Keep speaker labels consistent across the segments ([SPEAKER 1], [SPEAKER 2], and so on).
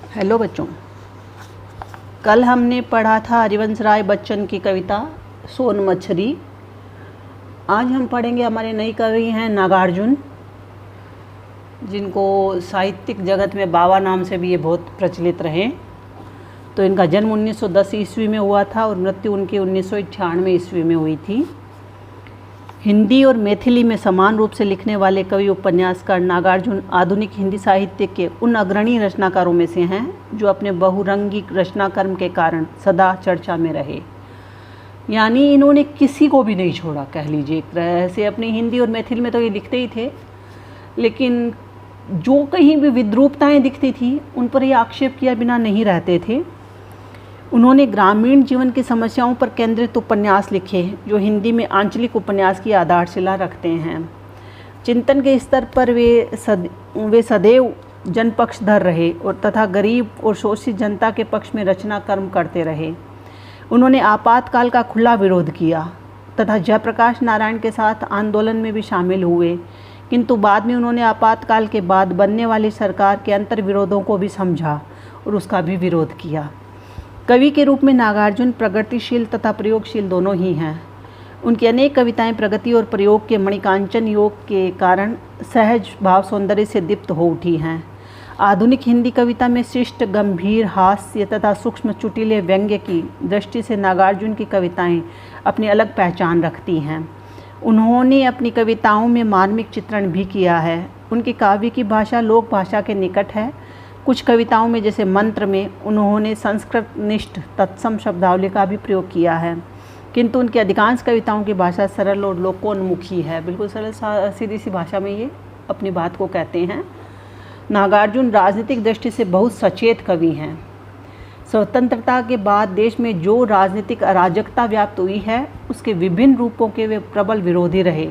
[SPEAKER 1] Hello बच्चों, कल हमने पढ़ा था हरिवंश राय बच्चन की कविता सोन मछली। आज हम पढ़ेंगे, हमारे नई कवि हैं नागार्जुन, जिनको साहित्यिक जगत में बाबा नाम से भी ये बहुत प्रचलित रहे। तो इनका जन्म 1910 ईस्वी में हुआ था और मृत्यु उनकी 1998 ईस्वी में हुई थी। हिंदी और मैथिली में समान रूप से लिखने वाले कवि उपन्यासकार नागार्जुन आधुनिक हिंदी साहित्य के उन अग्रणी रचनाकारों में से हैं जो अपने बहुरंगी रचनाकर्म के कारण सदा चर्चा में रहे। यानी इन्होंने किसी को भी नहीं छोड़ा, कह लीजिए एक तरह से। अपनी हिंदी और मैथिली में तो ये लिखते ही थे, लेकिन जो कहीं भी विद्रूपताएँ दिखती थी उन पर ये आक्षेप किया बिना नहीं रहते थे। उन्होंने ग्रामीण जीवन की समस्याओं पर केंद्रित उपन्यास लिखे जो हिंदी में आंचलिक उपन्यास की आधारशिला रखते हैं। चिंतन के स्तर पर वे सदैव जनपक्षधर रहे और तथा गरीब और शोषित जनता के पक्ष में रचना कर्म करते रहे। उन्होंने आपातकाल का खुला विरोध किया तथा जयप्रकाश नारायण के साथ आंदोलन में भी शामिल हुए, किंतु बाद में उन्होंने आपातकाल के बाद बनने वाली सरकार के अंतर विरोधों को भी समझा और उसका भी विरोध किया। कवि के रूप में नागार्जुन प्रगतिशील तथा प्रयोगशील दोनों ही हैं। उनकी अनेक कविताएं प्रगति और प्रयोग के मणिकांचन योग के कारण सहज भाव सौंदर्य से दीप्त हो उठी हैं। आधुनिक हिंदी कविता में शिष्ट, गंभीर, हास्य तथा सूक्ष्म चुटीले व्यंग्य की दृष्टि से नागार्जुन की कविताएं अपनी अलग पहचान रखती हैं। उन्होंने अपनी कविताओं में मार्मिक चित्रण भी किया है। उनकी काव्य की भाषा लोक भाषा के निकट है। कुछ कविताओं में, जैसे मंत्र में, उन्होंने संस्कृत निष्ठ तत्सम शब्दावली का भी प्रयोग किया है, किंतु उनकी अधिकांश कविताओं की भाषा सरल और लोकोन्मुखी है। बिल्कुल सरल सीधी सी भाषा में ये अपनी बात को कहते हैं। नागार्जुन राजनीतिक दृष्टि से बहुत सचेत कवि हैं। स्वतंत्रता के बाद देश में जो राजनीतिक अराजकता व्याप्त हुई है उसके विभिन्न रूपों के वे प्रबल विरोधी रहे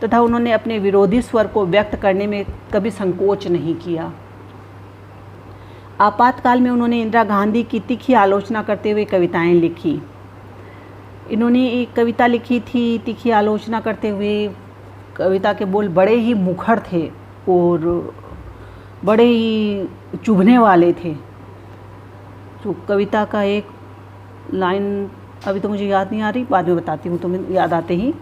[SPEAKER 1] तथा उन्होंने अपने विरोधी स्वर को व्यक्त करने में कभी संकोच नहीं किया। आपातकाल में उन्होंने इंदिरा गांधी की तीखी आलोचना करते हुए कविताएं लिखी। इन्होंने एक कविता लिखी थी तीखी आलोचना करते हुए। कविता के बोल बड़े ही मुखर थे और बड़े ही चुभने वाले थे। तो कविता का एक लाइन अभी तो मुझे याद नहीं आ रही, बाद में बताती हूँ तुम्हें याद आते ही।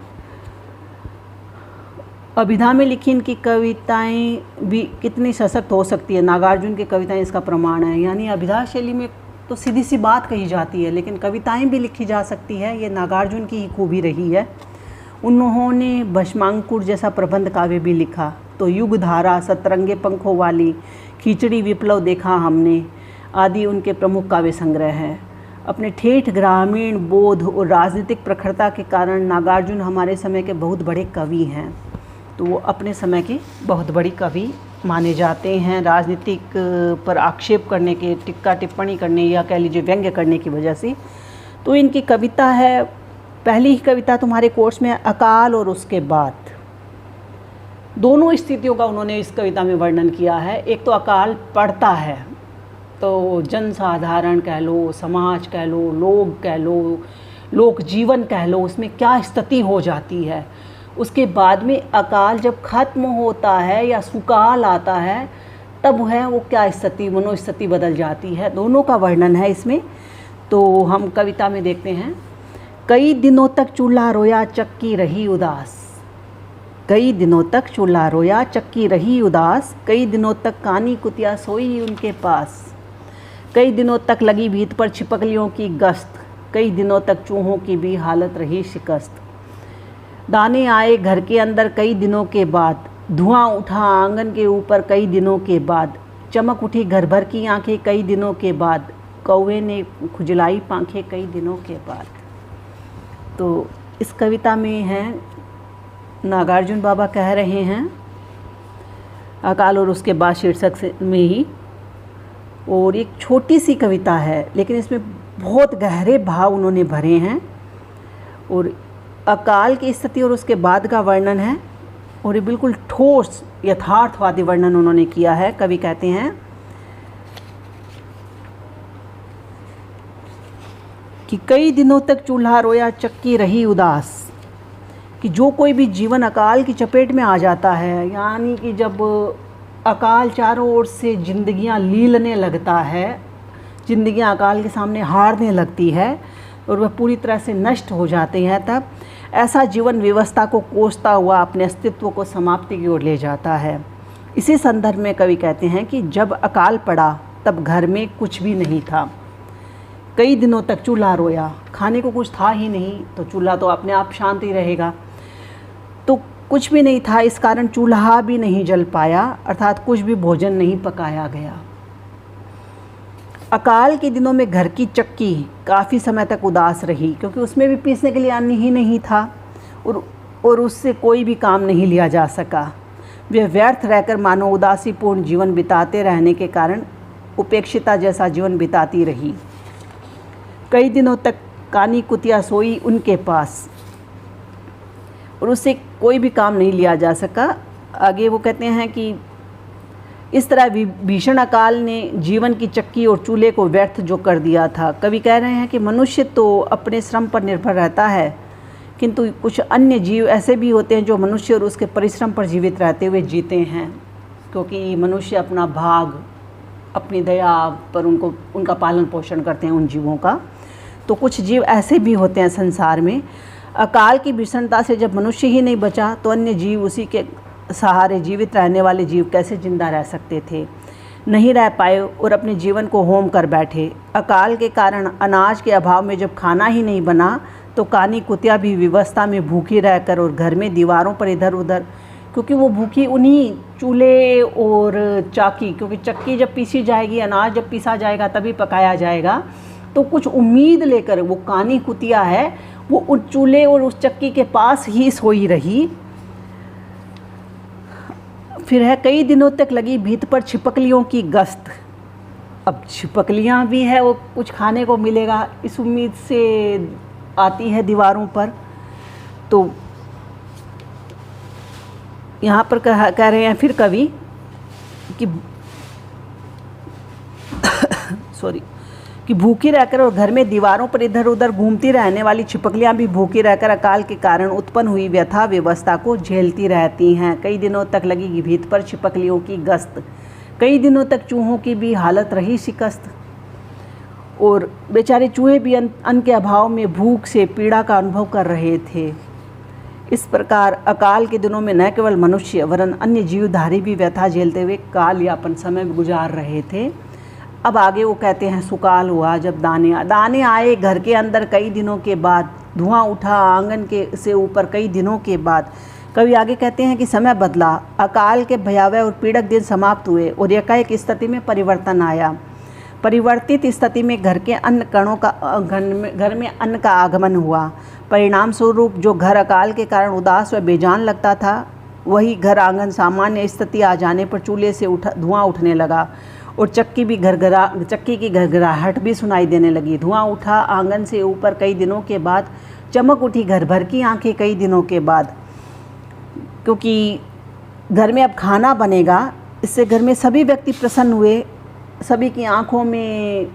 [SPEAKER 1] अभिधा में लिखी इनकी कविताएं भी कितनी सशक्त हो सकती है, नागार्जुन की कविताएं इसका प्रमाण है। यानी अभिधा शैली में तो सीधी सी बात कही जाती है, लेकिन कविताएं भी लिखी जा सकती है। ये नागार्जुन की ही खूबी रही है। उन्होंने भस्मांकुर जैसा प्रबंध काव्य भी लिखा। तो युगधारा, सतरंगे पंखों वाली, खिचड़ी, विप्लव देखा हमने आदि उनके प्रमुख काव्य संग्रह हैं। अपने ठेठ ग्रामीण बोध और राजनीतिक प्रखरता के कारण नागार्जुन हमारे समय के बहुत बड़े कवि हैं। तो वो अपने समय के बहुत बड़ी कवि माने जाते हैं। राजनीतिक पर आक्षेप करने के, टिक्का टिप्पणी करने या कह लीजिए व्यंग्य करने की वजह से। तो इनकी कविता है, पहली ही कविता तुम्हारे कोर्स में अकाल और उसके बाद, दोनों स्थितियों का उन्होंने इस कविता में वर्णन किया है। एक तो अकाल पड़ता है, तो जनसाधारण कह लो, समाज कह लो, लोग कह लो, लोक जीवन कह लो, उसमें क्या स्थिति हो जाती है। उसके बाद में अकाल जब खत्म होता है या सुकाल आता है, तब है वो क्या स्थिति, मनोस्थिति बदल जाती है। दोनों का वर्णन है इसमें। तो हम कविता में देखते हैं। कई दिनों तक चूल्हा रोया, चक्की रही उदास। कई दिनों तक चूल्हा रोया, चक्की रही उदास। कई दिनों तक कानी कुतिया सोई उनके पास। कई दिनों तक लगी भीत पर छिपकलियों की गश्त। कई दिनों तक चूहों की भी हालत रही शिकस्त। दाने आए घर के अंदर कई दिनों के बाद। धुआं उठा आंगन के ऊपर कई दिनों के बाद। चमक उठी घर भर की आंखें कई दिनों के बाद। कौवे ने खुजलाई पांखें कई दिनों के बाद। तो इस कविता में है, नागार्जुन बाबा कह रहे हैं अकाल और उसके बाद शीर्षक में ही। और एक छोटी सी कविता है, लेकिन इसमें बहुत गहरे भाव उन्होंने भरे हैं। और अकाल की स्थिति और उसके बाद का वर्णन है और ये बिल्कुल ठोस यथार्थवादी वर्णन उन्होंने किया है। कवि कहते हैं कि कई दिनों तक चूल्हा रोया, चक्की रही उदास। कि जो कोई भी जीवन अकाल की चपेट में आ जाता है, यानी कि जब अकाल चारों ओर से जिंदगियां लीलने लगता है, जिंदगियां अकाल के सामने हारने लगती है और वह पूरी तरह से नष्ट हो जाती हैं, तब ऐसा जीवन व्यवस्था को कोसता हुआ अपने अस्तित्व को समाप्ति की ओर ले जाता है। इसी संदर्भ में कवि कहते हैं कि जब अकाल पड़ा तब घर में कुछ भी नहीं था। कई दिनों तक चूल्हा रोया, खाने को कुछ था ही नहीं, तो चूल्हा तो अपने आप शांत ही रहेगा। तो कुछ भी नहीं था, इस कारण चूल्हा भी नहीं जल पाया, अर्थात कुछ भी भोजन नहीं पकाया गया। अकाल के दिनों में घर की चक्की काफ़ी समय तक उदास रही, क्योंकि उसमें भी पीसने के लिए अन्न ही नहीं था और उससे कोई भी काम नहीं लिया जा सका। वे व्यर्थ रहकर मानो उदासीपूर्ण जीवन बिताते रहने के कारण उपेक्षिता जैसा जीवन बिताती रही। कई दिनों तक कानी कुतिया सोई उनके पास और उससे कोई भी काम नहीं लिया जा सका। आगे वो कहते हैं कि इस तरह भीषण अकाल ने जीवन की चक्की और चूल्हे को व्यर्थ जो कर दिया था। कवि कह रहे हैं कि मनुष्य तो अपने श्रम पर निर्भर रहता है, किंतु कुछ अन्य जीव ऐसे भी होते हैं जो मनुष्य और उसके परिश्रम पर जीवित रहते हुए जीते हैं, क्योंकि मनुष्य अपना भाग, अपनी दया पर उनका पालन पोषण करते हैं उन जीवों का। तो कुछ जीव ऐसे भी होते हैं संसार में। अकाल की भीषणता से जब मनुष्य ही नहीं बचा तो अन्य जीव, उसी के सहारे जीवित रहने वाले जीव कैसे जिंदा रह सकते थे? नहीं रह पाए और अपने जीवन को होम कर बैठे। अकाल के कारण अनाज के अभाव में जब खाना ही नहीं बना तो कानी कुतिया भी विवस्था में भूखी रहकर और घर में दीवारों पर इधर उधर, क्योंकि वो भूखी उन्हीं चूल्हे और चाकी, क्योंकि चक्की जब पीसी जाएगी, अनाज जब पीसा जाएगा तभी पकाया जाएगा, तो कुछ उम्मीद लेकर वो कानी कुतिया है वो उस चूल्हे और उस चक्की के पास ही सोई रही। फिर है कई दिनों तक लगी भीत पर छिपकलियों की गश्त। अब छिपकलियां भी है, वो कुछ खाने को मिलेगा इस उम्मीद से आती है दीवारों पर। तो यहाँ पर कह रहे हैं फिर कवि कि कि भूखी रहकर और घर में दीवारों पर इधर उधर घूमती रहने वाली छिपकलियां भी भूखी रहकर अकाल के कारण उत्पन्न हुई व्यथा व्यवस्था को झेलती रहती हैं। कई दिनों तक लगी भीत पर छिपकलियों की गश्त, कई दिनों तक चूहों की भी हालत रही शिकस्त और बेचारे चूहे भी अन्न के अभाव में भूख से पीड़ा का अनुभव कर रहे थे। इस प्रकार अकाल के दिनों में न केवल मनुष्य वरन अन्य जीवधारी भी व्यथा झेलते हुए काल यापन समय गुजार रहे थे। अब आगे वो कहते हैं सुकाल हुआ जब दाने आए घर के अंदर कई दिनों के बाद, धुआं उठा आंगन के से ऊपर कई दिनों के बाद। कवि आगे कहते हैं कि समय बदला, अकाल के भयावह और पीड़क दिन समाप्त हुए और एकाएक स्थिति में परिवर्तन आया। परिवर्तित स्थिति में घर के अन्न कणों का घर में अन्न का आगमन हुआ। परिणाम स्वरूप जो घर अकाल के कारण उदास व बेजान लगता था, वही घर आंगन सामान्य स्थिति आ जाने पर चूल्हे से धुआं उठने लगा और चक्की की घरघराहट भी सुनाई देने लगी। धुआं उठा आंगन से ऊपर कई दिनों के बाद, चमक उठी घर भर की आंखें कई दिनों के बाद, क्योंकि घर में अब खाना बनेगा। इससे घर में सभी व्यक्ति प्रसन्न हुए, सभी की आंखों में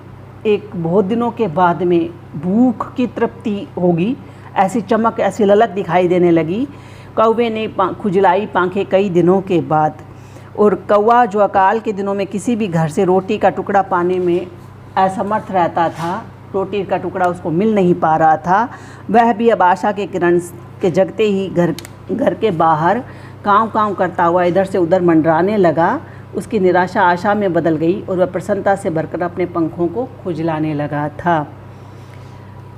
[SPEAKER 1] एक बहुत दिनों के बाद में भूख की तृप्ति होगी, ऐसी चमक, ऐसी ललक दिखाई देने लगी। कौवे ने खुजलाई पांखें कई दिनों के बाद। और कौवा जो अकाल के दिनों में किसी भी घर से रोटी का टुकड़ा पाने में असमर्थ रहता था, रोटी का टुकड़ा उसको मिल नहीं पा रहा था, वह भी अब आशा के किरण के जगते ही घर के बाहर काँव काँव करता हुआ इधर से उधर मंडराने लगा। उसकी निराशा आशा में बदल गई और वह प्रसन्नता से भरकर अपने पंखों को खुजलाने लगा था।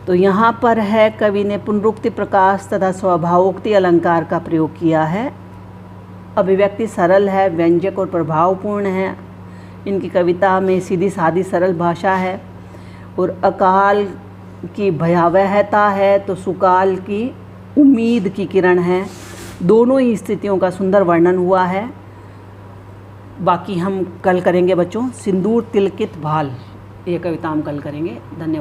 [SPEAKER 1] तो यहाँ पर है कवि ने पुनरुक्ति प्रकाश तथा स्वभावोक्ति अलंकार का प्रयोग किया है। अभिव्यक्ति सरल है, व्यंजक और प्रभावपूर्ण है। इनकी कविता में सीधी सादी सरल भाषा है और अकाल की भयावहता है तो सुकाल की उम्मीद की किरण है। दोनों ही स्थितियों का सुंदर वर्णन हुआ है। बाकी हम कल करेंगे बच्चों। सिंदूर तिलकित भाल, ये कविता हम कल करेंगे। धन्यवाद।